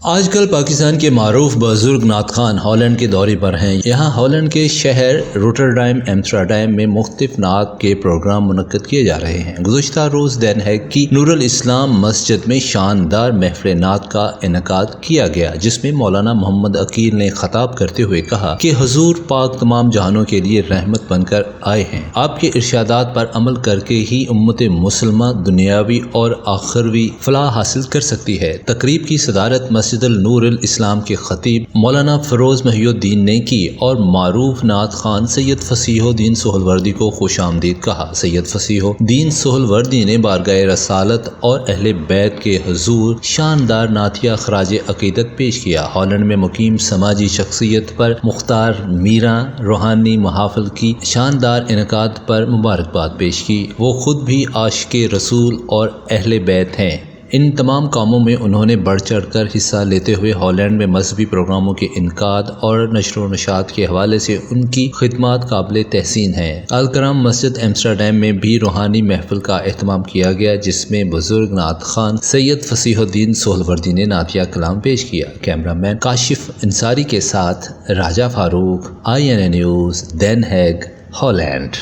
آج کل پاکستان کے معروف بزرگ نعت خوان ہالینڈ کے دورے پر ہیں۔ یہاں ہالینڈ کے شہر روٹرڈیم ایمسٹرڈیم میں مختلف نعت کے پروگرام منعقد کیے جا رہے ہیں۔ گزشتہ روز دین ہیگ کی نور الاسلام مسجد میں شاندار محفل نعت کا انعقاد کیا گیا، جس میں مولانا محمد عقیل نے خطاب کرتے ہوئے کہا کہ حضور پاک تمام جہانوں کے لیے رحمت بن کر آئے ہیں۔ آپ کے ارشادات پر عمل کر کے ہی امت مسلمہ دنیاوی اور آخروی فلاح حاصل کر سکتی ہے۔ تقریب کی صدارت مسجد النور الاسلام کے خطیب مولانا فیروز محی الدین نے کی اور معروف نعت خوان سید فصیح الدین سہروردی کو خوش آمدید کہا۔ سید فصیح الدین سہروردی نے بارگاہ رسالت اور اہل بیت کے حضور شاندار نعتیہ خراج عقیدت پیش کیا۔ ہالینڈ میں مقیم سماجی شخصیت پر مختار میراں روحانی محافل کی شاندار انعقاد پر مبارکباد پیش کی۔ وہ خود بھی عاشق رسول اور اہل بیت ہیں۔ ان تمام کاموں میں انہوں نے بڑھ چڑھ کر حصہ لیتے ہوئے ہالینڈ میں مذہبی پروگراموں کے انعقاد اور نشر و نشات کے حوالے سے ان کی خدمات قابل تحسین ہیں۔ الکرام مسجد ایمسٹرڈیم میں بھی روحانی محفل کا اہتمام کیا گیا، جس میں بزرگ نعت خوان سید فصیح الدین سہروردی نے نعتیہ کلام پیش کیا۔ کیمرہ مین کاشف انصاری کے ساتھ راجہ فاروق، INA نیوز، دین ہیگ، ہالینڈ۔